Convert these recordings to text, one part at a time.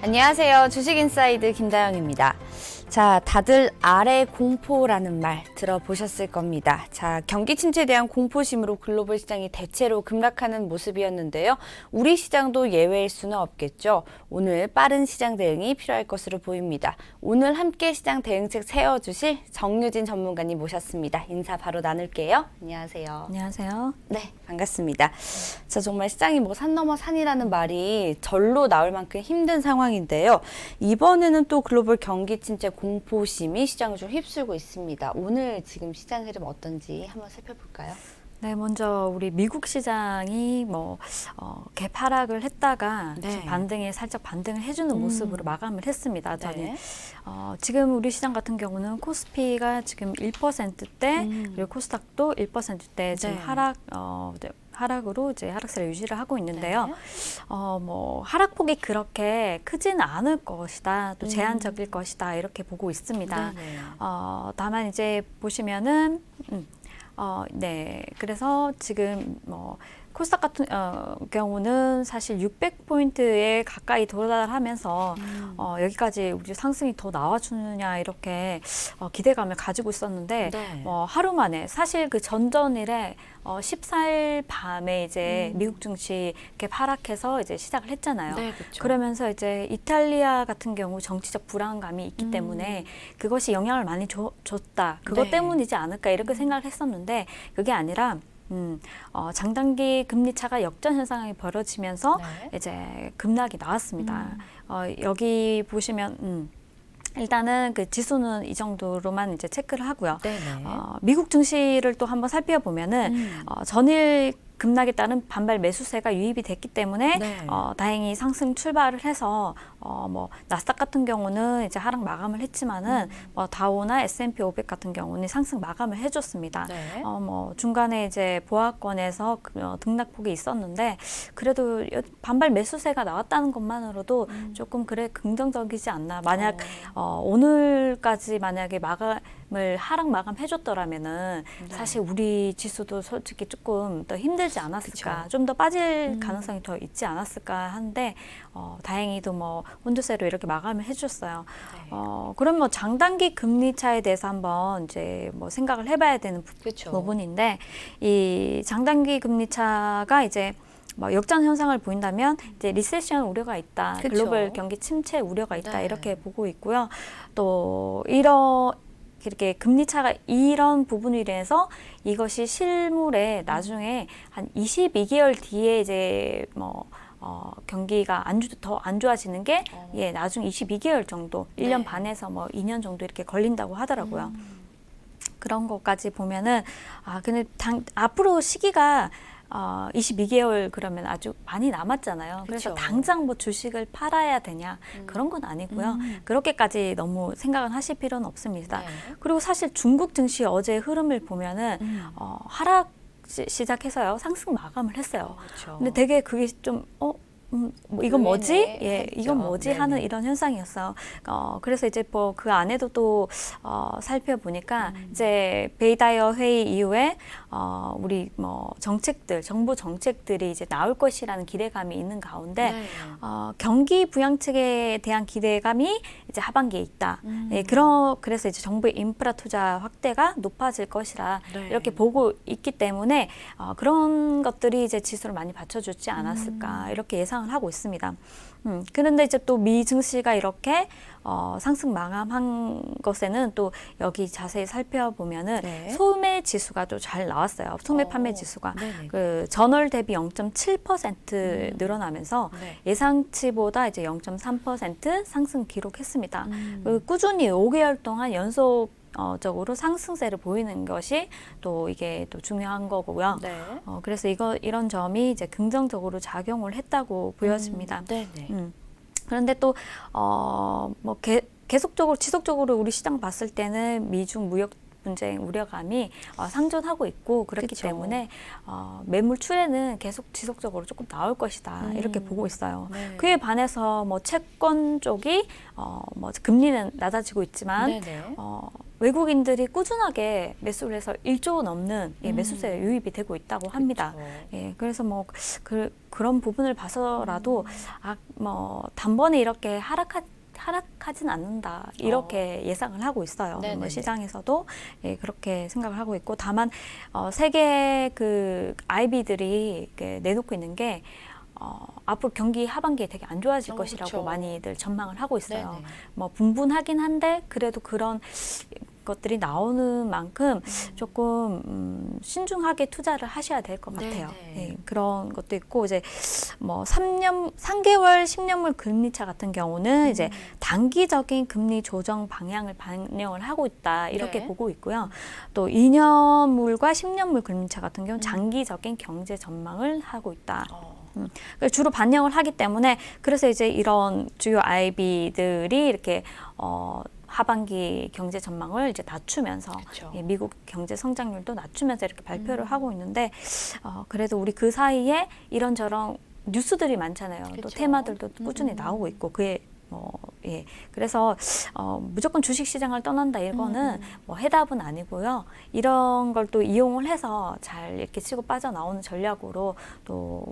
안녕하세요. 주식인사이드 김다영입니다. 자, 다들 아래 공포라는 말 들어보셨을 겁니다. 자, 경기 침체에 대한 공포심으로 글로벌 시장이 대체로 급락하는 모습이었는데요. 우리 시장도 예외일 수는 없겠죠. 오늘 빠른 시장 대응이 필요할 것으로 보입니다. 오늘 함께 시장 대응책 세워주실 정유진 전문가님 모셨습니다. 인사 바로 나눌게요. 안녕하세요. 안녕하세요. 네, 반갑습니다. 자, 정말 시장이 뭐 산 넘어 산이라는 말이 절로 나올 만큼 힘든 상황인데요. 이번에는 또 글로벌 경기 침체 공포심이 시장을 좀 휩쓸고 있습니다. 오늘 지금 시장 흐름 어떤지 한번 살펴볼까요? 네, 먼저 우리 미국 시장이 갭 하락을 했다가 네. 살짝 반등을 해주는 모습으로 마감을 했습니다. 저는 네. 지금 우리 시장 같은 경우는 코스피가 지금 1%대 그리고 코스닥도 1%대 지금 네. 하락으로 이제 하락세를 유지를 하고 있는데요. 네. 하락폭이 그렇게 크지는 않을 것이다, 또 제한적일 것이다 이렇게 보고 있습니다. 네네. 다만 이제 보시면은 네. 그래서 지금 코스닥 같은 경우는 사실 600포인트에 가까이 도달하면서 여기까지 우리 상승이 더 나와주느냐 이렇게 기대감을 가지고 있었는데 네. 하루 만에 사실 그 전전일에 14일 밤에 이제 미국 증시 이렇게 하락해서 이제 시작을 했잖아요. 네, 그렇죠. 그러면서 이제 이탈리아 같은 경우 정치적 불안감이 있기 때문에 그것이 영향을 많이 줬다. 그것 네. 때문이지 않을까 이렇게 생각을 했었는데 그게 아니라 장단기 금리 차가 역전 현상이 벌어지면서 네. 이제 급락이 나왔습니다. 여기 보시면 일단은 그 지수는 이 정도로만 이제 체크를 하고요. 네네. 미국 증시를 또 한번 살펴보면은 전일 급락에 따른 반발 매수세가 유입이 됐기 때문에 네. 다행히 상승 출발을 해서 나스닥 같은 경우는 이제 하락 마감을 했지만은 다우나 S&P 500 같은 경우는 상승 마감을 해줬습니다. 네. 중간에 이제 보합권에서 등락폭이 있었는데 그래도 반발 매수세가 나왔다는 것만으로도 조금 그래 긍정적이지 않나. 만약 오늘까지 만약에 하락 마감해줬더라면은 사실 우리 지수도 솔직히 조금 더 힘들지 않았을까, 좀 더 빠질 가능성이 더 있지 않았을까 하는데 다행히도 혼조세로 이렇게 마감을 해줬어요. 네. 그럼 장단기 금리 차에 대해서 한번 이제 생각을 해봐야 되는 그렇죠. 부분인데 이 장단기 금리 차가 이제 역전 현상을 보인다면 이제 리세션 우려가 있다, 그쵸. 글로벌 경기 침체 우려가 있다 네. 이렇게 보고 있고요. 또 이렇게 금리 차가 이런 부분으로 인해서 이것이 실물에 나중에 한 22개월 뒤에 이제 경기가 더 안 좋아지는 게 나중 22개월 정도, 1년 네. 반에서 2년 정도 이렇게 걸린다고 하더라고요. 그런 것까지 보면은 근데 앞으로 시기가 22개월 그러면 아주 많이 남았잖아요. 그래서 그쵸. 당장 주식을 팔아야 되냐 그런 건 아니고요. 그렇게까지 너무 생각은 하실 필요는 없습니다. 네. 그리고 사실 중국 증시 어제 흐름을 보면은 하락 시작해서요 상승 마감을 했어요. 그렇죠. 근데 되게 그게 좀 이건 뭐지? 의외네 예, 했죠. 이건 뭐지? 네네. 하는 이런 현상이었어요. 그래서 이제 그 안에도 또 살펴보니까 이제 베이다이어 회의 이후에 우리 정부 정책들이 이제 나올 것이라는 기대감이 있는 가운데 네. 경기 부양책에 대한 기대감이 이제 하반기에 있다. 예, 그래서 이제 정부의 인프라 투자 확대가 높아질 것이라 네. 이렇게 보고 있기 때문에 그런 것들이 이제 지수를 많이 받쳐주지 않았을까 이렇게 예상을 하고 있습니다. 그런데 이제 또 미 증시가 이렇게 상승 마감한 것에는 또 여기 자세히 살펴보면은 네. 소매 지수가 또 잘 나왔어요. 소매 판매 지수가 네네. 그 전월 대비 0.7% 늘어나면서 네. 예상치보다 이제 0.3% 상승 기록했습니다. 꾸준히 5개월 동안 연속적으로 상승세를 보이는 것이 또 이게 또 중요한 거고요. 네. 그래서 이런 점이 이제 긍정적으로 작용을 했다고 보여집니다. 네네. 그런데 또 계속적으로 지속적으로 우리 시장 봤을 때는 미중 무역 분쟁 우려감이 상존하고 있고 그렇기 그쵸. 때문에 매물 출에는 계속 지속적으로 조금 나올 것이다 이렇게 보고 있어요. 네. 그에 반해서 채권 쪽이 금리는 낮아지고 있지만 네네. 외국인들이 꾸준하게 매수를 해서 1조 넘는 매수세 유입이 되고 있다고 합니다. 그쵸. 예, 그래서 뭐 그런 부분을 봐서라도 뭐 단번에 이렇게 하락하진 않는다 이렇게 예상을 하고 있어요. 뭐 시장에서도 예, 그렇게 생각을 하고 있고 다만 세계 그 IB들이 내놓고 있는 게 앞으로 경기 하반기에 되게 안 좋아질 것이라고 그쵸. 많이들 전망을 하고 있어요. 네네. 뭐 분분하긴 한데 그래도 그런 것들이 나오는 만큼 조금 신중하게 투자를 하셔야 될 것 같아요. 네, 그런 것도 있고 이제 뭐 3개월 10년물 금리차 같은 경우는 이제 단기적인 금리 조정 방향을 반영을 하고 있다 이렇게 네. 보고 있고요. 또 2년물과 10년물 금리차 같은 경우는 장기적인 경제 전망을 하고 있다. 주로 반영을 하기 때문에 그래서 이제 이런 주요 IB들이 이렇게 하반기 경제 전망을 이제 낮추면서 예, 미국 경제 성장률도 낮추면서 이렇게 발표를 하고 있는데 그래도 우리 그 사이에 이런저런 뉴스들이 많잖아요. 또 테마들도 꾸준히 나오고 있고 그에 예. 그래서 무조건 주식 시장을 떠난다 이거는 뭐 해답은 아니고요. 이런 걸 또 이용을 해서 잘 이렇게 치고 빠져나오는 전략으로 또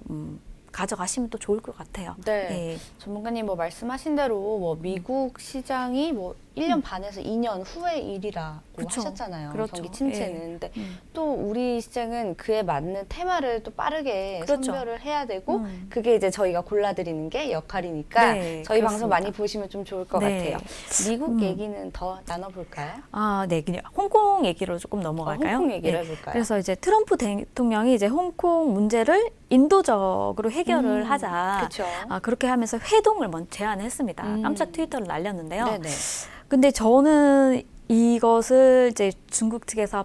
가져가시면 또 좋을 것 같아요. 네. 예. 전문가님 뭐 말씀하신 대로 뭐 미국 시장이 뭐 1년 반에서 2년 후의 일이라고 그쵸. 하셨잖아요. 그렇죠. 경기 침체는. 예. 근데 또 우리 시장은 그에 맞는 테마를 또 빠르게 그렇죠. 선별을 해야 되고 그게 이제 저희가 골라드리는 게 역할이니까 네, 저희 방송 그렇습니다. 많이 보시면 좀 좋을 것 네. 같아요. 미국 얘기는 더 나눠볼까요? 아, 네. 그냥 홍콩 얘기로 조금 넘어갈까요? 홍콩 얘기를 네. 해볼까요? 그래서 이제 트럼프 대통령이 이제 홍콩 문제를 인도적으로 해결을 하자. 그렇죠. 그렇게 하면서 회동을 먼저 제안했습니다. 깜짝 트위터를 날렸는데요. 네네. 근데 저는 이것을 이제 중국 측에서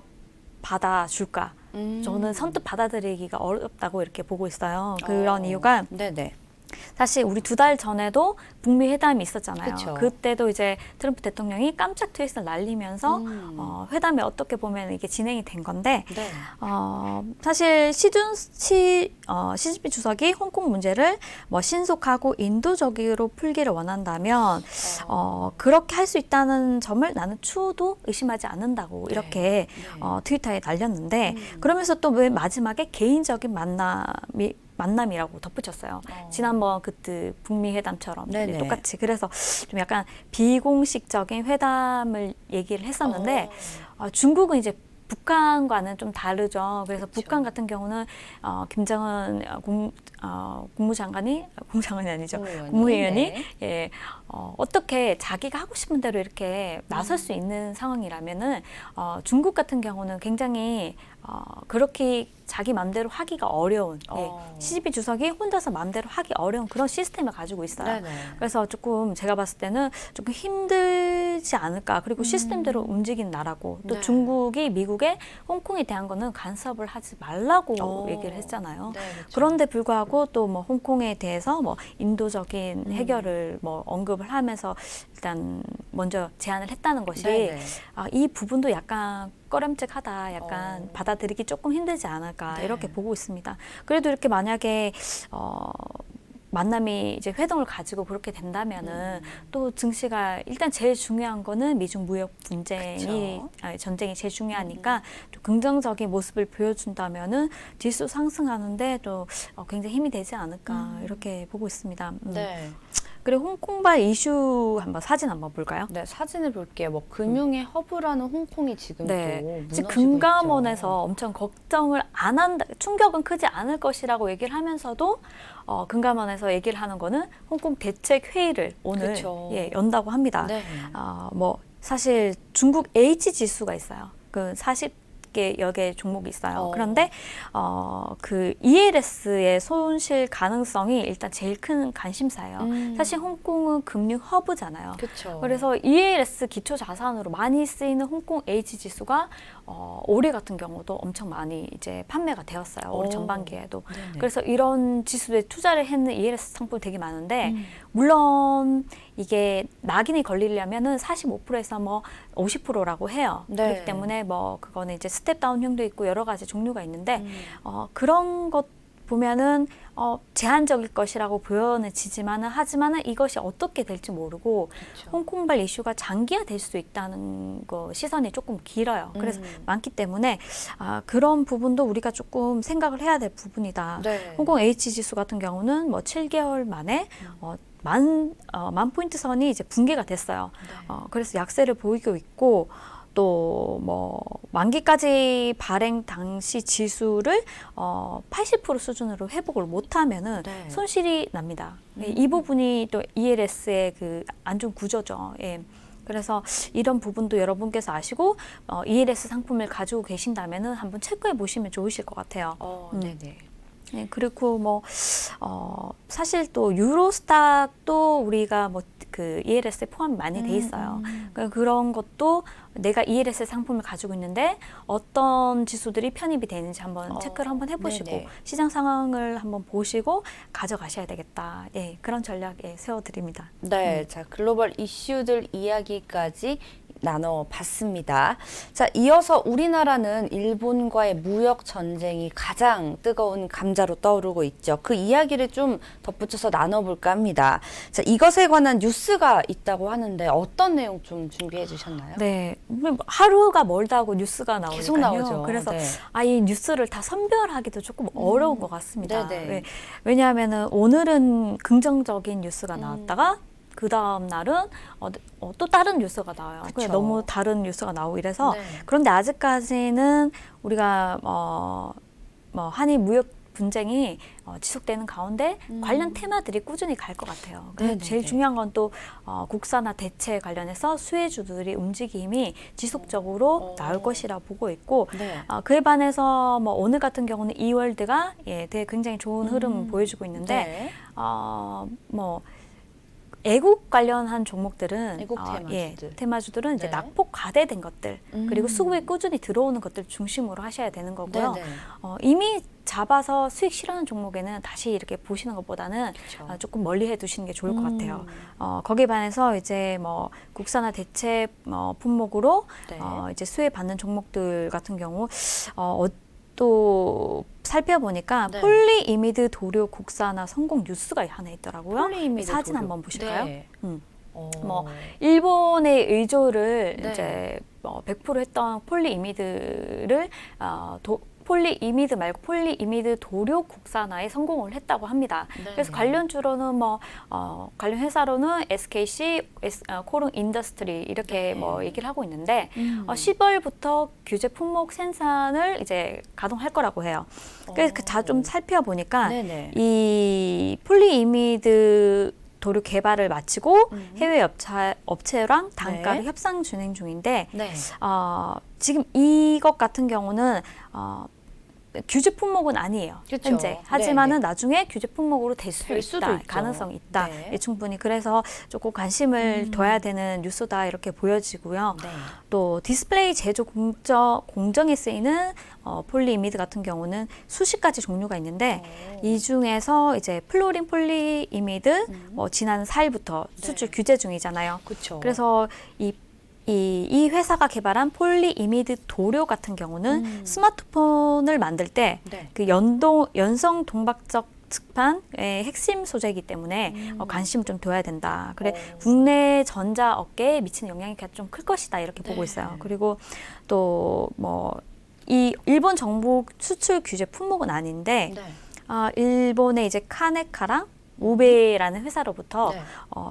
받아줄까? 저는 선뜻 받아들이기가 어렵다고 이렇게 보고 있어요. 그런 이유가 네네. 사실 우리 2달 전에도 북미 회담이 있었잖아요. 그쵸. 그때도 이제 트럼프 대통령이 깜짝 트윗을 날리면서 회담이 어떻게 보면 이게 진행이 된 건데 네. 사실 시진핑 주석이 홍콩 문제를 뭐 신속하고 인도적으로 풀기를 원한다면 그렇게 할 수 있다는 점을 나는 추호도 의심하지 않는다고 이렇게 트위터에 날렸는데 그러면서 또 왜 마지막에 개인적인 만남이라고 덧붙였어요. 지난번 그때 북미 회담처럼 네네. 똑같이. 그래서 좀 약간 비공식적인 회담을 얘기를 했었는데 중국은 이제 북한과는 좀 다르죠. 그래서 북한 같은 경우는 김정은 국무장관이 아니죠. 국무위원이 네. 예, 어떻게 자기가 하고 싶은 대로 이렇게 나설 수 있는 상황이라면은 중국 같은 경우는 굉장히 그렇게 자기 맘대로 하기가 어려운 시진핑 주석이 혼자서 맘대로 하기 어려운 그런 시스템을 가지고 있어요. 네네. 그래서 조금 제가 봤을 때는 조금 힘들지 않을까. 그리고 시스템대로 움직이는 나라고 또 네. 중국이 미국에 홍콩에 대한 거는 간섭을 하지 말라고 얘기를 했잖아요. 네, 그렇죠. 그런데 불구하고 또 뭐 홍콩에 대해서 뭐 인도적인 해결을 뭐 언급을 하면서 일단 먼저 제안을 했다는 것이 네네. 이 부분도 약간 꺼림칙하다, 약간 받아들이기 조금 힘들지 않을까 네. 이렇게 보고 있습니다. 그래도 이렇게 만약에 만남이 이제 회동을 가지고 그렇게 된다면은 또 증시가 일단 제일 중요한 거는 미중 무역 분쟁이 전쟁이 제일 중요하니까 좀 긍정적인 모습을 보여준다면은 지수 상승하는데 또 굉장히 힘이 되지 않을까 이렇게 보고 있습니다. 네. 그리고 홍콩발 이슈 한번 사진 한번 볼까요? 네, 사진을 볼게요. 뭐 금융의 허브라는 홍콩이 지금 네. 또 지금 무너지고 금감원에서 있죠. 엄청 걱정을 안 한다, 충격은 크지 않을 것이라고 얘기를 하면서도 금감원에서 얘기를 하는 거는 홍콩 대책 회의를 오늘 그쵸. 연다고 합니다. 네. 뭐 사실 중국 H 지수가 있어요. 그 40여 개 종목이 있어요. 그런데 그 ELS의 손실 가능성이 일단 제일 큰 관심사예요. 사실 홍콩은 금융 허브잖아요. 그렇죠. 그래서 ELS 기초 자산으로 많이 쓰이는 홍콩 H 지수가 올해 같은 경우도 엄청 많이 이제 판매가 되었어요. 올해 전반기에도. 네네. 그래서 이런 지수에 투자를 했는 ELS 상품 되게 많은데 물론 이게 낙인이 걸리려면은 45%에서 뭐 50%라고 해요. 네. 그렇기 때문에 뭐 그거는 이제 스텝다운형도 있고 여러 가지 종류가 있는데 그런 것 보면은 제한적일 것이라고 보여지지만은 하지만은 이것이 어떻게 될지 모르고 그렇죠. 홍콩발 이슈가 장기화될 수 있다는 거 시선이 조금 길어요. 그래서 많기 때문에 그런 부분도 우리가 조금 생각을 해야 될 부분이다. 네. 홍콩 H 지수 같은 경우는 뭐 7개월 만에 만 포인트 선이 이제 붕괴가 됐어요. 네. 그래서 약세를 보이고 있고 또 뭐 만기까지 발행 당시 지수를 80% 수준으로 회복을 못하면은 네. 손실이 납니다. 이 부분이 또 ELS의 그 안 좋은 구조죠. 예. 그래서 이런 부분도 여러분께서 아시고 ELS 상품을 가지고 계신다면은 한번 체크해 보시면 좋으실 것 같아요. 네네. 네, 그리고 뭐 사실 또 유로스탁도 우리가 뭐 그 ELS에 포함이 많이 돼 있어요. 그러니까 그런 것도 내가 ELS 상품을 가지고 있는데 어떤 지수들이 편입이 되는지 한번 체크를 한번 해보시고 네네. 시장 상황을 한번 보시고 가져가셔야 되겠다. 예, 그런 전략 세워드립니다. 네, 자 글로벌 이슈들 이야기까지 나눠봤습니다. 자, 이어서 우리나라는 일본과의 무역 전쟁이 가장 뜨거운 감자로 떠오르고 있죠. 그 이야기를 좀 덧붙여서 나눠볼까 합니다. 자, 이것에 관한 뉴스가 있다고 하는데 어떤 내용 좀 준비해 주셨나요? 네, 하루가 멀다고 뉴스가 나오니까요. 계속 나오죠. 그래서 네. 이 뉴스를 다 선별하기도 조금 어려운 것 같습니다. 네네. 왜냐하면은 오늘은 긍정적인 뉴스가 나왔다가 그 다음 날은 또 다른 뉴스가 나와요. 그냥 너무 다른 뉴스가 나오고 이래서 네. 그런데 아직까지는 우리가 한일 무역 분쟁이 지속되는 가운데 관련 테마들이 꾸준히 갈 것 같아요. 네네네. 제일 중요한 건 또 국산화 대체 관련해서 수혜주들의 움직임이 지속적으로 나올 것이라 보고 있고 네. 그에 반해서 뭐 오늘 같은 경우는 이월드가 되게 굉장히 좋은 흐름 보여주고 있는데 네. 뭐 애국 관련한 종목들은 애국 테마주들. 테마주들은 이제 네. 낙폭 과대된 것들 그리고 수급이 꾸준히 들어오는 것들 중심으로 하셔야 되는 거고요. 네네. 이미 잡아서 수익 실현하는 종목에는 다시 이렇게 보시는 것보다는 그쵸. 조금 멀리 해두시는 게 좋을 것 같아요. 거기에 반해서 이제 뭐 국산화 대체 품목으로 네. 이제 수혜 받는 종목들 같은 경우 또 살펴보니까 네. 폴리이미드 도료 국산화 성공 뉴스가 하나 있더라고요. 폴리이미드 사진 도료. 한번 보실까요? 네. 뭐 일본의 의조를 네. 이제 100% 했던 폴리이미드를 폴리이미드 말고 폴리이미드 도료 국산화에 성공을 했다고 합니다. 네네. 그래서 관련주로는 관련 회사로는 SKC, 코릉 인더스트리 이렇게 네. 얘기를 하고 있는데 10월부터 규제 품목 생산을 이제 가동할 거라고 해요. 그래서 좀 살펴보니까 네네. 이 폴리이미드 도료 개발을 마치고 해외 업체랑 단가를 네. 협상 진행 중인데 네. 지금 이것 같은 경우는 규제 품목은 아니에요. 그쵸. 현재. 하지만은 네. 나중에 규제 품목으로 될 될 수도 수도 있다. 있죠. 가능성이 있다. 네. 예, 충분히. 그래서 조금 관심을 둬야 되는 뉴스다 이렇게 보여지고요. 네. 또 디스플레이 제조 공정에 쓰이는 폴리이미드 같은 경우는 수십 가지 종류가 있는데 이 중에서 이제 플로린 폴리이미드 지난 4일부터 수출 규제 중이잖아요. 그렇죠. 그래서 이 회사가 개발한 폴리이미드 도료 같은 경우는 스마트폰을 만들 때 네. 그 연성 동박적 측판의 핵심 소재이기 때문에 관심을 좀 둬야 된다. 그래 국내 전자 업계에 미치는 영향이 좀 클 것이다 이렇게 보고 있어요. 그리고 또 이 일본 정부 수출 규제 품목은 아닌데 네. 일본의 이제 카네카랑 우베라는 회사로부터 네.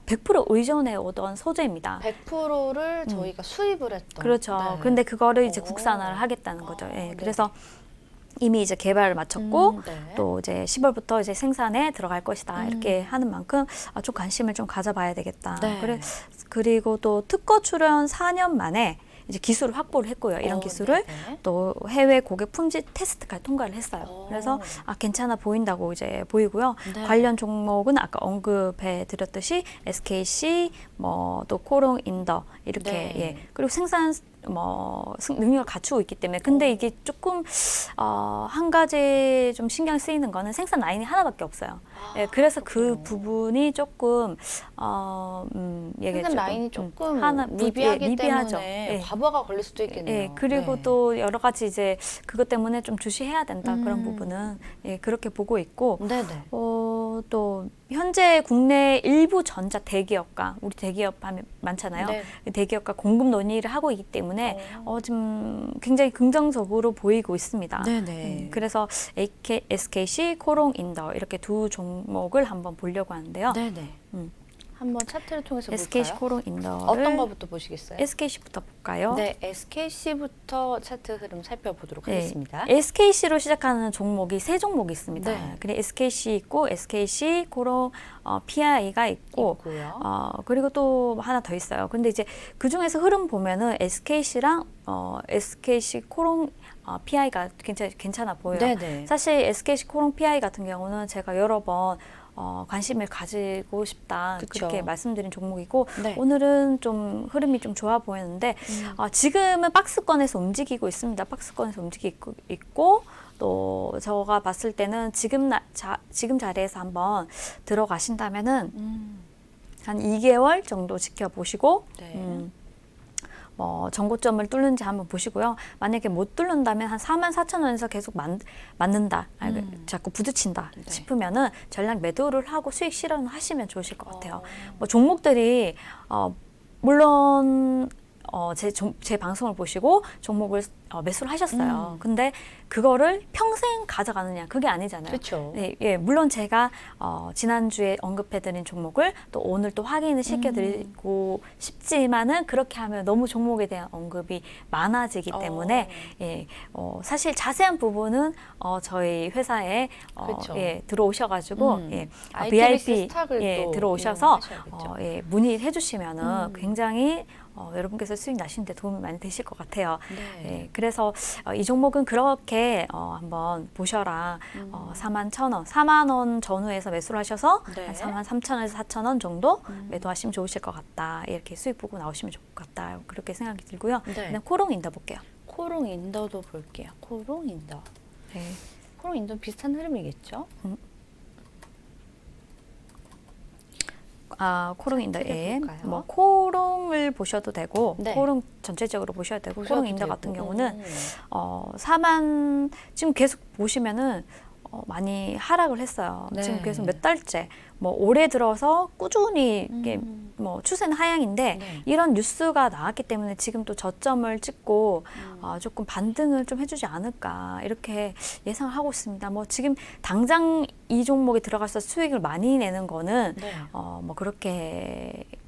100% 의존해 오던 소재입니다. 100%를 저희가 수입을 했던. 그렇죠. 네. 근데 그거를 이제 오. 국산화를 하겠다는 거죠. 예. 네. 그래서 이미 이제 개발을 마쳤고 네. 또 이제 10월부터 이제 생산에 들어갈 것이다. 이렇게 하는 만큼 좀 관심을 좀 가져봐야 되겠다. 네. 그리고 또 특허 출연 4년 만에 이제 기술을 확보를 했고요. 이런 기술을 네네. 또 해외 고객 품질 테스트까지 통과를 했어요. 그래서 괜찮아 보인다고 이제 보이고요. 네. 관련 종목은 아까 언급해 드렸듯이 SKC, 또 코롱 인더 이렇게 네. 그리고 생산 능력을 갖추고 있기 때문에. 근데 이게 조금 한 가지 좀 신경 쓰이는 거는 생산 라인이 하나밖에 없어요. 예, 그래서 그 부분이 조금 생산 라인이 조금 미비하기 미비하기 때문에 때문에 과부하가 걸릴 수도 있겠네요. 예, 그리고 네. 또 여러 가지 이제 그것 때문에 좀 주시해야 된다. 그런 부분은 예, 그렇게 보고 있고 네네. 또 현재 국내 일부 전자 대기업과 우리 대기업 하면 많잖아요. 네. 대기업과 공급 논의를 하고 있기 때문에 지금 굉장히 긍정적으로 보이고 있습니다. 네네. 그래서 SKC, 코롱인더 이렇게 두 종목을 한번 보려고 하는데요. 네네. 한번 차트를 통해서 SKC, 볼까요? 코롱인더를 어떤 거부터 보시겠어요? SKC부터 볼까요? 네, SKC부터 차트 흐름 살펴보도록 하겠습니다. SKC로 시작하는 종목이 세 종목이 있습니다. 네. 그래 SKC 있고 SKC, 코롱, PI가 있고 그리고 또 하나 더 있어요. 근데 이제 그 중에서 흐름 보면은 SKC랑 SKC, 코롱, PI가 괜찮아 보여요. 네네. 사실 SKC, 코롱, PI 같은 경우는 제가 여러 번 관심을 가지고 싶다 그쵸. 그렇게 말씀드린 종목이고 네. 오늘은 좀 흐름이 좀 좋아 보이는데 지금은 박스권에서 움직이고 있습니다. 박스권에서 움직이고 있고 또 제가 봤을 때는 지금 자리에서 한번 들어가신다면은 한 2개월 정도 지켜보시고 네. 전고점을 뚫는지 한번 보시고요. 만약에 못 뚫는다면 한 44,000원에서 계속 맞는다, 자꾸 부딪힌다 싶으면은 전량 매도를 하고 수익 실현을 하시면 좋으실 것 같아요. 종목들이 물론 제 방송을 보시고 종목을 매수를 하셨어요. 근데 그거를 평생 가져가느냐 그게 아니잖아요. 그렇죠. 네, 예, 물론 제가 지난주에 언급해드린 종목을 또 오늘 또 확인을 시켜드리고 싶지만은 그렇게 하면 너무 종목에 대한 언급이 많아지기 때문에 예, 사실 자세한 부분은 저희 회사에 예, 들어오셔가지고 예, VIP 예, 들어오셔서 예, 문의해 주시면은 굉장히 여러분께서 수익 나시는데 도움이 많이 되실 것 같아요. 네. 예, 그래서 이 종목은 그렇게 한번 보셔라. 41,000원, 4만 원 전후에서 매수를 하셔서 네. 한 43,000원에서 4,000원 정도 매도하시면 좋으실 것 같다. 이렇게 수익 보고 나오시면 좋을 것 같다. 그렇게 생각이 들고요. 네. 그다음 코롱인더 볼게요. 코롱인더도 볼게요. 코롱인더. 네. 코롱인더 비슷한 흐름이겠죠? 코롱인더 예. 볼까요? 코롱을 보셔도 되고 네. 코롱 전체적으로 보셔도 되고 보셔도 코롱인더 되고. 같은 경우는 4만 지금 계속 보시면은 많이 하락을 했어요. 네. 지금 계속 몇 달째 올해 들어서 꾸준히 이게 추세는 하향인데 네. 이런 뉴스가 나왔기 때문에 지금 또 저점을 찍고 조금 반등을 좀 해주지 않을까 이렇게 예상을 하고 있습니다. 지금 당장 이 종목에 들어가서 수익을 많이 내는 거는 네.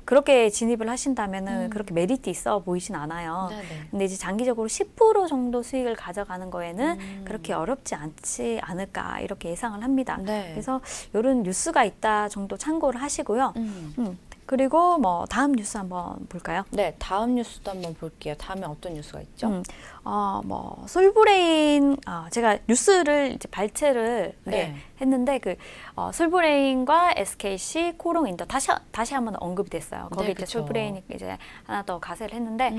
그렇게 진입을 하신다면은 그렇게 메리트 있어 보이진 않아요. 네네. 근데 이제 장기적으로 10% 정도 수익을 가져가는 거에는 그렇게 어렵지 않지 않을까 이렇게 예상을 합니다. 네. 그래서 이런 뉴스가 있다 정도 참고를 하시고요. 그리고 다음 뉴스 한번 볼까요? 네, 다음 뉴스도 한번 볼게요. 다음에 어떤 뉴스가 있죠? 솔브레인 제가 뉴스를 이제 발췌를 네. 했는데 솔브레인과 SKC, 코롱인더 다시 한번 언급이 됐어요. 거기 네, 이제 그쵸. 솔브레인이 이제 하나 더 가세를 했는데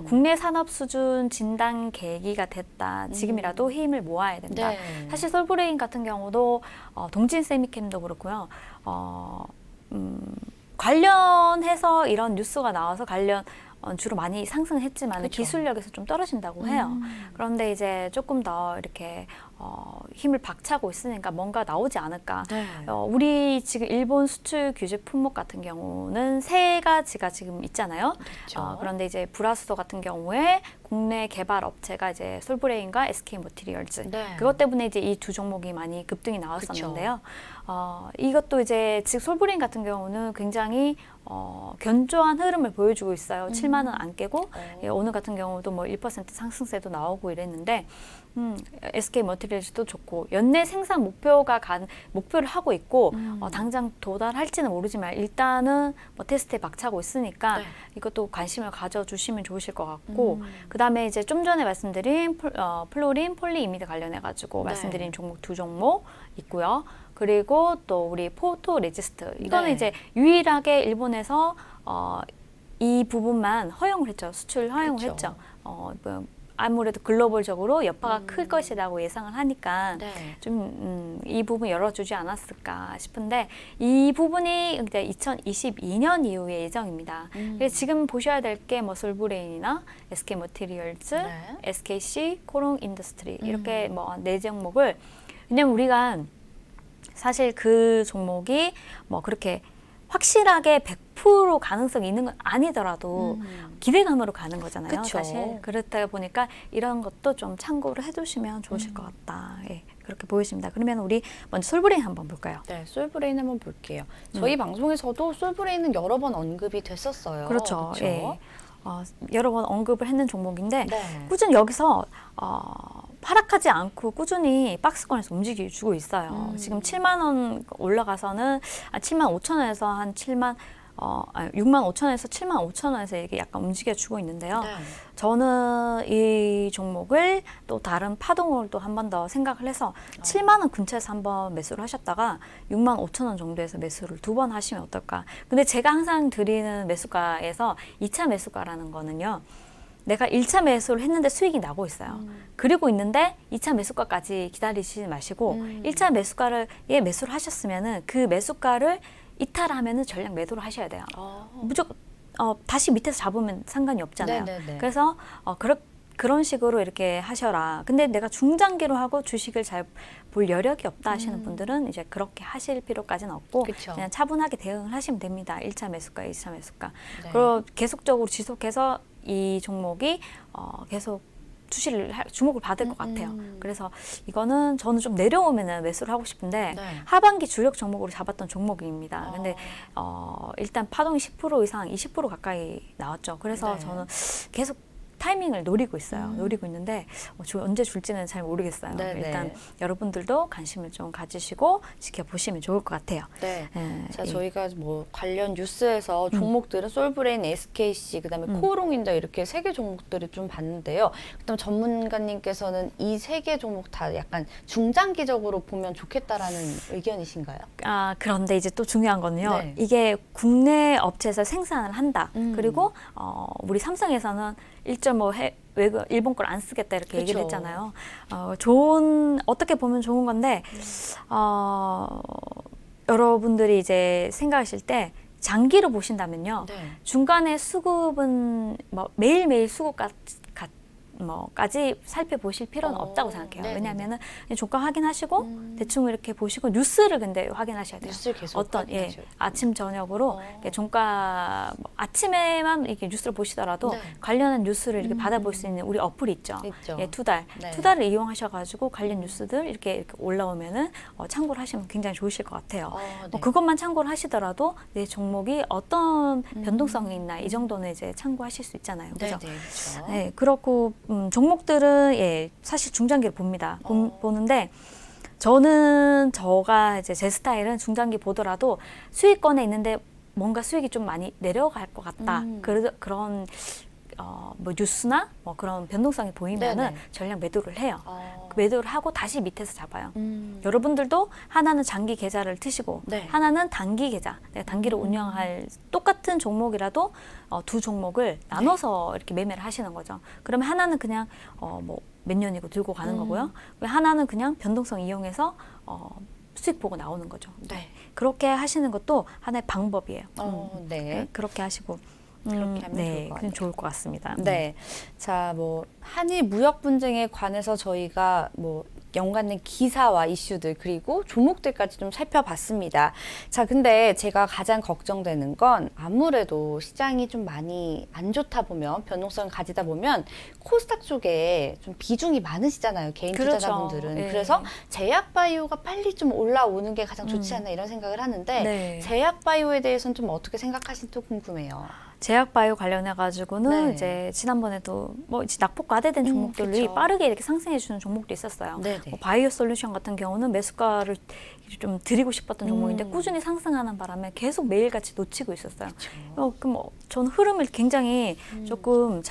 국내 산업 수준 진단 계기가 됐다. 지금이라도 힘을 모아야 된다. 네. 사실 솔브레인 같은 경우도 동진 세미캠도 그렇고요. 관련해서 이런 뉴스가 나와서 주로 많이 상승했지만 그쵸. 기술력에서 좀 떨어진다고 해요. 그런데 이제 조금 더 이렇게 힘을 박차고 있으니까 뭔가 나오지 않을까. 네. 우리 지금 일본 수출 규제 품목 같은 경우는 세 가지가 지금 있잖아요. 그쵸. 그런데 이제 불화수소 같은 경우에 국내 개발 업체가 이제 솔브레인과 SK 머티리얼즈. 네. 그것 때문에 이제 이 두 종목이 많이 급등이 나왔었는데요. 이것도 이제 즉 솔브레인 같은 경우는 굉장히 견조한 흐름을 보여주고 있어요. 7만 원 안 깨고 오늘 같은 경우도 1% 상승세도 나오고 이랬는데 SK 머티리얼즈도 좋고 연내 생산 목표를 하고 있고 당장 도달할지는 모르지만 일단은 테스트에 박차고 있으니까 네. 이것도 관심을 가져주시면 좋으실 것 같고 그 다음에 이제 좀 전에 말씀드린 플로린 폴리이미드 관련해 가지고 네. 말씀드린 종목 두 종목 있고요. 그리고 또 우리 포토 레지스트 이거는 네. 이제 유일하게 일본에서 이 부분만 허용을 했죠. 수출 허용을 그쵸. 했죠. 뭐 아무래도 글로벌적으로 여파가 클 것이라고 예상을 하니까 네. 좀 이 부분 열어주지 않았을까 싶은데 이 부분이 이제 2022년 이후의 예정입니다. 그래서 지금 보셔야 될 게 뭐 솔브레인이나 SK 머티리얼즈, 네. SKC, 코롱 인더스트리 이렇게 뭐 네 종목을 왜냐면 우리가 사실 그 종목이 뭐 그렇게 확실하게 100% 가능성이 있는 건 아니더라도 기대감으로 가는 거잖아요. 그쵸. 사실 그렇다 보니까 이런 것도 좀 참고를 해두시면 좋으실 것 같다. 예, 그렇게 보여집니다. 그러면 우리 먼저 솔브레인 한번 볼까요? 네, 솔브레인 한번 볼게요. 저희 방송에서도 솔브레인은 여러 번 언급이 됐었어요. 그렇죠. 그쵸? 예. 여러 번 언급을 했는 종목인데 네. 꾸준히 여기서 하락하지 않고 꾸준히 박스권에서 움직여주고 있어요. 지금 7만 원 올라가서는 7만 5천 원에서 한 6만 5천 원에서 7만 5천 원에서 이게 약간 움직여주고 있는데요. 네. 저는 이 종목을 또 다른 파동을 또 한 번 더 생각을 해서 7만 원 근처에서 한번 매수를 하셨다가 6만 5천 원 정도에서 매수를 2번 하시면 어떨까. 근데 제가 항상 드리는 매수가에서 2차 매수가라는 거는요. 내가 1차 매수를 했는데 수익이 나고 있어요. 그리고 있는데 2차 매수가까지 기다리지 마시고 1차 매수가를 매수를 하셨으면은 그 매수가를 이탈하면은 전량 매도를 하셔야 돼요. 무조건 다시 밑에서 잡으면 상관이 없잖아요. 네네네. 그래서 그런 식으로 이렇게 하셔라. 근데 내가 중장기로 하고 주식을 잘 볼 여력이 없다 하시는 분들은 이제 그렇게 하실 필요까지는 없고 그쵸. 그냥 차분하게 대응을 하시면 됩니다. 1차 매수가, 2차 매수가. 네. 그리고 계속적으로 지속해서 이 종목이 계속 주목을 받을 것 같아요. 그래서 이거는 저는 좀 내려오면은 매수를 하고 싶은데 네. 하반기 주력 종목으로 잡았던 종목입니다. 근데 일단 파동이 10% 이상, 20% 가까이 나왔죠. 그래서 네. 저는 계속 타이밍을 노리고 있어요. 노리고 있는데 언제 줄지는 잘 모르겠어요. 네네. 일단 여러분들도 관심을 좀 가지시고 지켜보시면 좋을 것 같아요. 네. 예, 자, 예. 저희가 뭐 관련 뉴스에서 종목들은 솔브레인, SKC, 그다음에 코오롱인더 이렇게 세 개 종목들을 좀 봤는데요. 그다음 전문가님께서는 이 세 개 종목 다 약간 중장기적으로 보면 좋겠다라는 의견이신가요? 그런데 이제 또 중요한 거는요. 네. 이게 국내 업체에서 생산을 한다. 그리고 우리 삼성에서는 1.5 외국 일본 걸 안 쓰겠다 이렇게 얘기를 그쵸. 했잖아요. 어떻게 보면 좋은 건데 여러분들이 이제 생각하실 때 장기로 보신다면요. 네. 중간에 수급은 뭐 매일매일 까지 살펴보실 필요는 없다고 생각해요. 네네네. 왜냐하면은 그냥 종가 확인하시고 대충 이렇게 보시고 뉴스를 근데 확인하셔야 돼요. 뉴스를 계속 어떤 확인하셔야 돼요. 아침 저녁으로 이렇게 종가 아침에만 이렇게 뉴스를 보시더라도 네. 관련한 뉴스를 이렇게 받아볼 수 있는 우리 어플 있죠. 있죠. 투달. 네. 투달을 이용하셔가지고 관련 뉴스들 이렇게 올라오면은 참고를 하시면 굉장히 좋으실 것 같아요. 네. 그것만 참고를 하시더라도 내 종목이 어떤 변동성이 있나 이 정도는 이제 참고하실 수 있잖아요. 네, 그죠? 네, 그렇죠. 네, 그렇고 종목들은 사실 중장기를 봅니다. 보는데 저가 이제 제 스타일은 중장기 보더라도 수익권에 있는데 뭔가 수익이 좀 많이 내려갈 것 같다. 그런 뭐 뉴스나 뭐 그런 변동성이 보이면은 네네. 전량 매도를 해요. 매도를 하고 다시 밑에서 잡아요. 여러분들도 하나는 장기 계좌를 트시고 네. 하나는 단기 계좌, 내가 단기로 운영할 똑같은 종목이라도 두 종목을 나눠서 이렇게 매매를 하시는 거죠. 그러면 하나는 그냥 뭐 몇 년이고 들고 가는 거고요. 하나는 그냥 변동성 이용해서 수익 보고 나오는 거죠. 네. 그렇게 하시는 것도 하나의 방법이에요. 네. 그렇게 하시고 그렇게 하면 좋을 것 같아요. 좋을 것 같습니다. 네. 자, 뭐 한일 무역 분쟁에 관해서 저희가 뭐 연관된 기사와 이슈들 그리고 종목들까지 좀 살펴봤습니다. 자, 근데 제가 가장 걱정되는 건 아무래도 시장이 좀 많이 안 좋다 보면 변동성을 가지다 보면 코스닥 쪽에 좀 비중이 많으시잖아요. 개인 그렇죠. 투자자분들은. 예. 그래서 제약바이오가 빨리 좀 올라오는 게 가장 좋지 않나 이런 생각을 하는데 네. 제약바이오에 대해서는 좀 어떻게 생각하시는지 궁금해요. 제약바이오 관련해가지고는 네. 이제 지난번에도 뭐 이제 낙폭 과대된 종목들이 그쵸. 빠르게 이렇게 상승해주는 종목도 있었어요. 네네. 뭐 바이오 솔루션 같은 경우는 매수가를 좀 드리고 싶었던 종목인데 꾸준히 상승하는 바람에 계속 매일같이 놓치고 있었어요. 그럼 저는 흐름을 굉장히 조금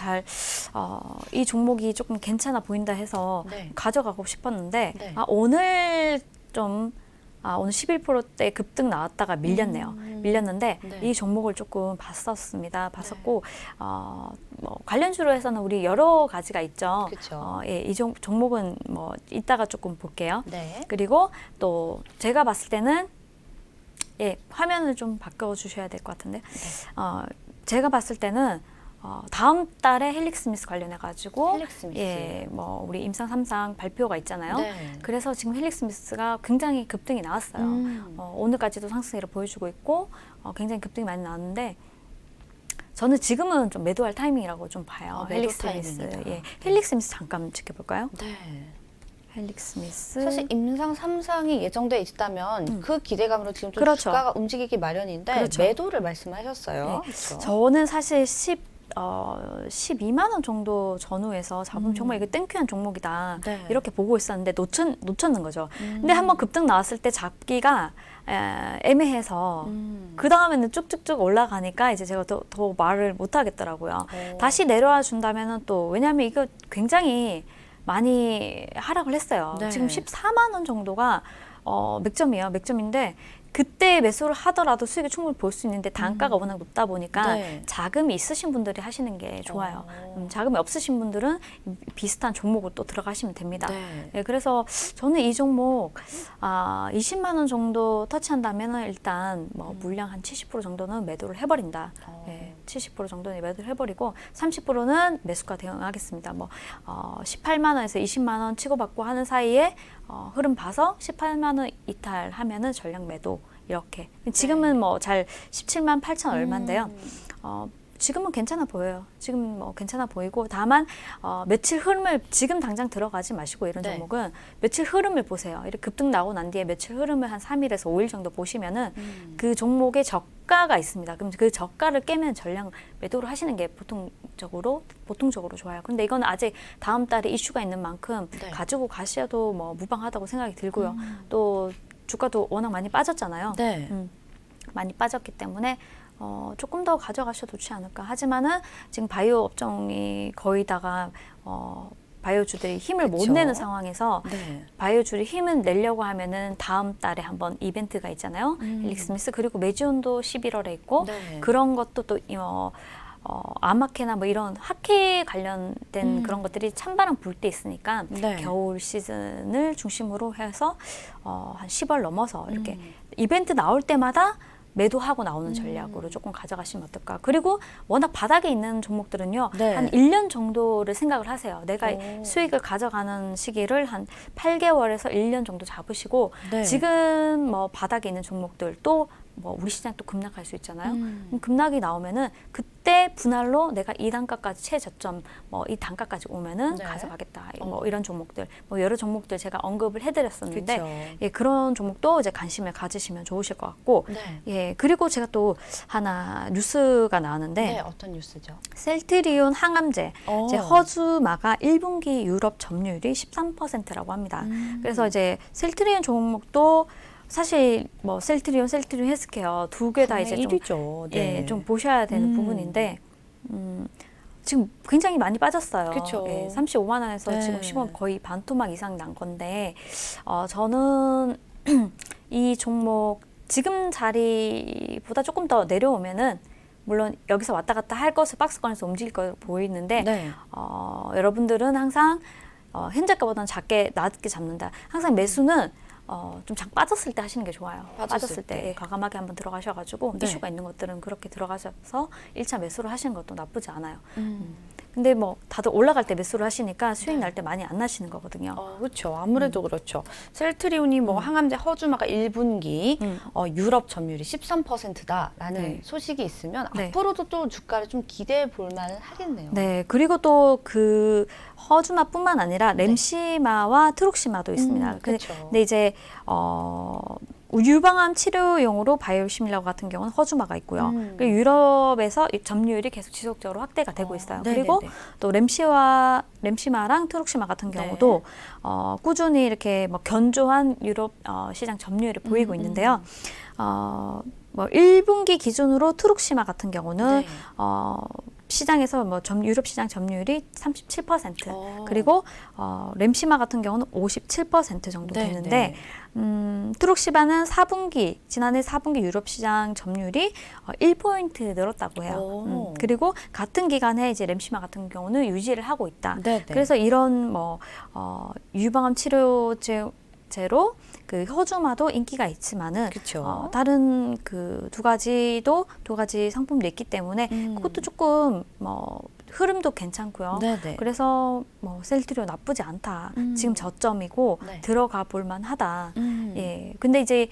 이 종목이 조금 괜찮아 보인다 해서 네. 가져가고 싶었는데 네. 오늘 11%대 급등 나왔다가 밀렸네요. 밀렸는데 네. 이 종목을 조금 봤었고 뭐 관련주로 해서는 우리 여러 가지가 있죠. 그쵸. 예, 이 종목은 뭐 이따가 조금 볼게요. 네. 그리고 또 제가 봤을 때는 예, 화면을 좀 바꿔 주셔야 될 것 같은데 제가 봤을 때는 다음 달에 헬릭스미스 관련해 가지고 헬릭스미스. 예, 뭐 우리 임상 3상 발표가 있잖아요. 네. 그래서 지금 헬릭스미스가 굉장히 급등이 나왔어요. 오늘까지도 상승세를 보여주고 있고 굉장히 급등이 많이 나왔는데 저는 지금은 좀 매도할 타이밍이라고 좀 봐요. 매도 헬릭스미스. 타이밍이다. 예, 헬릭스미스 잠깐 지켜볼까요? 네. 헬릭스미스. 사실 임상 3상이 예정돼 있다면 그 기대감으로 지금 좀 그렇죠. 주가가 움직이기 마련인데 그렇죠. 매도를 말씀하셨어요. 네. 그렇죠? 저는 사실 12만 원 정도 전후에서 잡으면 정말 이게 땡큐한 종목이다. 네. 이렇게 보고 있었는데 놓쳤는 거죠. 근데 한번 급등 나왔을 때 잡기가 애매해서 그 다음에는 쭉쭉쭉 올라가니까 이제 제가 더 말을 못 하겠더라고요. 다시 내려와 준다면은 또 왜냐하면 이거 굉장히 많이 하락을 했어요. 네. 지금 14만 원 정도가 맥점이에요. 맥점인데 그때 매수를 하더라도 수익을 충분히 볼 수 있는데 단가가 워낙 높다 보니까 네. 자금이 있으신 분들이 하시는 게 좋아요. 자금이 없으신 분들은 비슷한 종목으로 또 들어가시면 됩니다. 네. 네, 그래서 저는 이 종목 20만 원 정도 터치한다면 일단 뭐 물량 한 70% 정도는 매도를 해버린다. 네, 70% 정도는 매도를 해버리고 30%는 매수가 대응하겠습니다. 뭐 18만 원에서 20만 원 치고받고 하는 사이에 흐름 봐서 18만 원 이탈하면은 전량 매도 이렇게. 지금은 뭐 잘 17만 8천 얼마인데요. 지금은 괜찮아 보여요. 지금 뭐 괜찮아 보이고 다만 며칠 흐름을 지금 당장 들어가지 마시고 이런 네. 종목은 며칠 흐름을 보세요. 이렇게 급등 나고 난 뒤에 며칠 흐름을 한 3일에서 5일 정도 보시면은 그 종목의 저가가 있습니다. 그럼 그 저가를 깨면 전량 매도를 하시는 게 보통적으로 좋아요. 근데 이건 아직 다음 달에 이슈가 있는 만큼 네. 가지고 가셔도 뭐 무방하다고 생각이 들고요. 또 주가도 워낙 많이 빠졌잖아요. 네. 많이 빠졌기 때문에 조금 더 가져가셔도 좋지 않을까. 하지만은 지금 바이오 업종이 거의 다가 바이오주들이 힘을 못 그쵸. 내는 상황에서 네. 바이오주들이 힘을 내려고 하면은 다음 달에 한번 이벤트가 있잖아요. 헬릭스미스 그리고 메지온도 11월에 있고 네. 그런 것도 또 아마케나 뭐 이런 학회 관련된 그런 것들이 찬바람 불 때 있으니까 네. 겨울 시즌을 중심으로 해서 한 10월 넘어서 이렇게 이벤트 나올 때마다 매도하고 나오는 전략으로 조금 가져가시면 어떨까. 그리고 워낙 바닥에 있는 종목들은요. 네. 한 1년 정도를 생각을 하세요. 내가 오. 수익을 가져가는 시기를 한 8개월에서 1년 정도 잡으시고 네. 지금 뭐 바닥에 있는 종목들 또 뭐 우리 시장 또 급락할 수 있잖아요. 급락이 나오면은 그때 분할로 내가 이 단가까지 최저점 뭐 이 단가까지 오면은 네. 가져가겠다. 뭐 이런 종목들 뭐 여러 종목들 제가 언급을 해드렸었는데 그쵸. 예, 그런 종목도 이제 관심을 가지시면 좋으실 것 같고 네. 예 그리고 제가 또 하나 뉴스가 나왔는데 네, 어떤 뉴스죠? 셀트리온 항암제 이제 허주마가 1분기 유럽 점유율이 13%라고 합니다. 그래서 이제 셀트리온 종목도 사실 뭐 셀트리온 헬스케어 두 개 다 이제 좀 1위죠. 네. 예, 좀 보셔야 되는 부분인데 지금 굉장히 많이 빠졌어요. 그쵸. 예, 35만 원에서 네. 지금 10원 거의 반토막 이상 난 건데 저는 이 종목 지금 자리보다 조금 더 내려오면은 물론 여기서 왔다 갔다 할 것을 박스권에서 움직일 거 보이는데 네. 여러분들은 항상 현재가보다는 낮게 잡는다. 항상 매수는 좀 장 빠졌을 때 하시는 게 좋아요. 빠졌을 때 때. 예, 과감하게 한번 들어가셔가지고 네. 이슈가 있는 것들은 그렇게 들어가셔서 1차 매수를 하시는 것도 나쁘지 않아요. 근데 뭐 다들 올라갈 때 매수를 하시니까 수익 날 때 많이 안 나시는 거거든요. 그렇죠. 아무래도 그렇죠. 셀트리온이 뭐 항암제 허주마가 1분기 유럽 점유율이 13%다라는 네. 소식이 있으면 네. 앞으로도 또 주가를 좀 기대해 볼 만은 하겠네요. 네, 그리고 또 그 허주마뿐만 아니라 램시마와 트룩시마도 있습니다. 그렇죠. 근데 이제 유방암 치료용으로 바이오시밀러 같은 경우는 허주마가 있고요. 그리고 유럽에서 이 점유율이 계속 지속적으로 확대가 되고 있어요. 그리고 네네네. 또 램시마랑 트룩시마 같은 경우도 꾸준히 이렇게 뭐 견조한 유럽 시장 점유율을 보이고 있는데요. 뭐 1분기 기준으로 트룩시마 같은 경우는 네. 시장에서 뭐 유럽 시장 점유율이 37%, 어. 그리고 램시마 같은 경우는 57% 정도 네, 되는데 트룩시바는 지난해 4분기 유럽 시장 점유율이 1포인트 늘었다고 해요. 오. 그리고 같은 기간에 이제 램시마 같은 경우는 유지를 하고 있다. 네, 네. 그래서 이런 유방암 치료제로 그 허주마도 인기가 있지만은 그쵸. 다른 그 두 가지 상품도 있기 때문에 그것도 조금 흐름도 괜찮고요. 네네. 그래서 셀트리온 나쁘지 않다. 지금 저점이고 네. 들어가 볼 만하다. 예. 근데 이제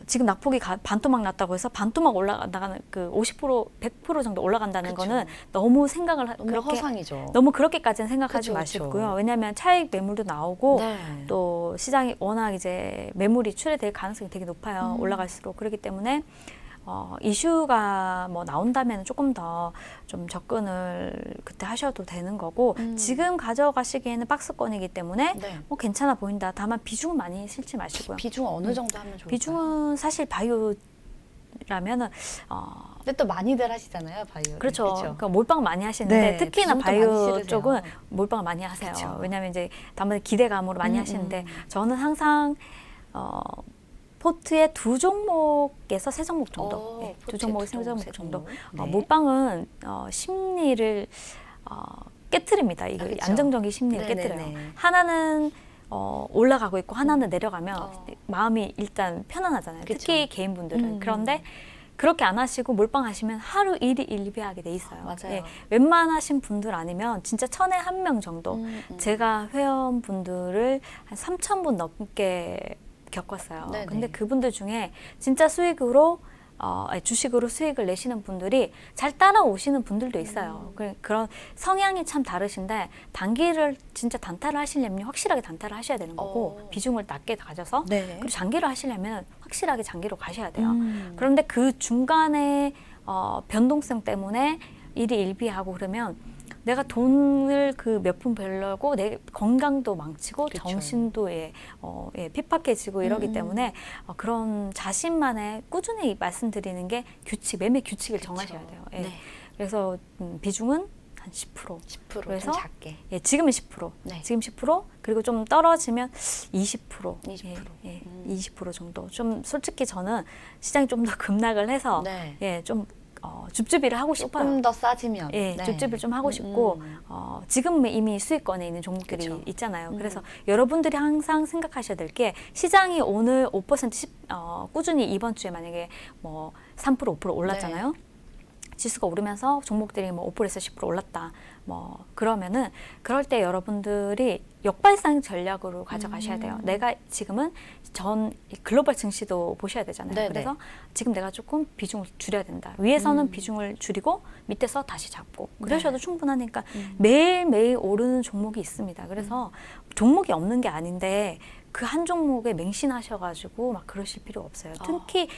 지금 낙폭이 반토막 났다고 해서 반토막 올라가는 그 50%, 100% 정도 올라간다는 그쵸. 거는 너무 생각을 너무 허상이죠. 너무 그렇게까지는 생각하지 그쵸, 마시고요. 그쵸. 왜냐하면 차익 매물도 나오고 네. 또 시장이 워낙 이제 매물이 출회될 가능성이 되게 높아요. 올라갈수록. 그렇기 때문에 이슈가 나온다면 조금 더 좀 접근을 그때 하셔도 되는 거고 지금 가져가시기에는 박스권이기 때문에 네. 괜찮아 보인다. 다만 비중은 많이 실지 마시고요. 비중 어느 정도 하면 좋을까요? 비중은 사실 바이오라면은 근데 또 많이들 하시잖아요, 바이오. 그렇죠. 그러니까 몰빵 많이 하시는데 네, 특히나 비중도 많이 바이오 실으세요. 쪽은 몰빵을 많이 하세요. 그쵸. 왜냐하면 이제 다만 기대감으로 많이 하시는데 저는 항상 포트의 2종목에서 3종목 정도, 네, 포트에 2종목에서 두 종목, 3종목 정도. 네. 몰빵은 심리를 깨트립니다. 이거 그쵸. 안정적인 심리를 네네네. 깨트려요. 하나는 올라가고 있고 하나는 내려가면 마음이 일단 편안하잖아요. 그쵸. 특히 개인분들은. 그런데 그렇게 안 하시고 몰빵하시면 하루 일이 일비하게 돼 있어요. 맞아요. 예, 웬만하신 분들 아니면 진짜 1000에 1명 정도. 제가 회원분들을 한 3000분 넘게 겪었어요. 네네. 근데 그분들 중에 진짜 수익으로 주식으로 수익을 내시는 분들이 잘 따라오시는 분들도 있어요. 그런 성향이 참 다르신데 단기를 진짜 단타를 하시려면 확실하게 단타를 하셔야 되는 거고 비중을 낮게 가져서 네. 그리고 장기로 하시려면 확실하게 장기로 가셔야 돼요. 그런데 그 중간에 변동성 때문에 일이 일비하고 그러면 내가 돈을 그 몇 푼 벌려고 내 건강도 망치고 그쵸. 정신도 핍박해지고 이러기 때문에 그런 자신만의 꾸준히 말씀드리는 게 매매 규칙을 정하셔야 돼요. 예. 네. 그래서 비중은 한 10%. 10% 그래서 좀 작게. 예, 지금은 10%. 네. 지금 10% 그리고 좀 떨어지면 20%. 20%. 예, 20% 정도. 좀 솔직히 저는 시장이 좀 더 급락을 해서 네. 예, 좀 줍줍이를 하고 싶어요. 조금 더 싸지면. 예, 네. 줍줍을 좀 하고 싶고 지금 이미 수익권에 있는 종목들이 그쵸. 있잖아요. 그래서 여러분들이 항상 생각하셔야 될 게 시장이 오늘 5% 꾸준히 이번 주에 만약에 3% 5% 올랐잖아요. 지수가 오르면서 종목들이 5%에서 10% 올랐다. 그러면은 그럴 때 여러분들이 역발상 전략으로 가져가셔야 돼요. 내가 지금은 글로벌 증시도 보셔야 되잖아요. 네네. 그래서 지금 내가 조금 비중을 줄여야 된다. 위에서는 비중을 줄이고 밑에서 다시 잡고 그러셔도 충분하니까 매일매일 오르는 종목이 있습니다. 그래서 종목이 없는 게 아닌데 그 한 종목에 맹신하셔가지고 막 그러실 필요 없어요. 특히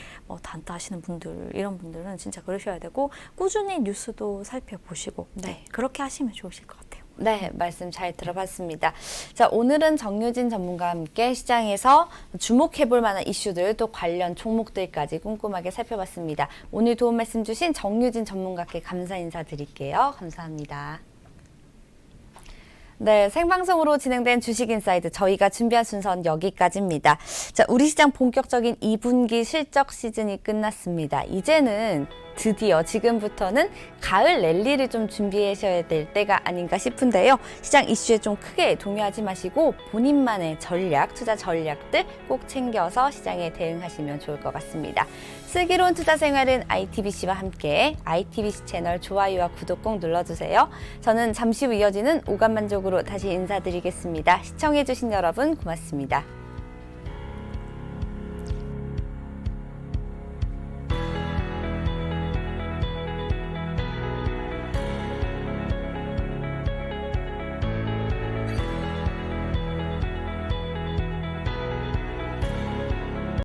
단타 하시는 분들 이런 분들은 진짜 그러셔야 되고 꾸준히 뉴스도 살펴보시고 네. 그렇게 하시면 좋으실 것 같아요. 네, 말씀 잘 들어봤습니다. 자, 오늘은 정유진 전문가와 함께 시장에서 주목해볼 만한 이슈들 또 관련 종목들까지 꼼꼼하게 살펴봤습니다. 오늘 도움 말씀 주신 정유진 전문가께 감사 인사드릴게요. 감사합니다. 네, 생방송으로 진행된 주식인사이드 저희가 준비한 순서는 여기까지입니다. 자, 우리 시장 본격적인 2분기 실적 시즌이 끝났습니다. 이제는 드디어 지금부터는 가을 랠리를 좀 준비하셔야 될 때가 아닌가 싶은데요. 시장 이슈에 좀 크게 동요하지 마시고 본인만의 전략, 투자 전략들 꼭 챙겨서 시장에 대응하시면 좋을 것 같습니다. 슬기로운 투자 생활은 ITBC와 함께 ITBC 채널 좋아요와 구독 꼭 눌러주세요. 저는 잠시 후 이어지는 오감만족으로 다시 인사드리겠습니다. 시청해주신 여러분 고맙습니다.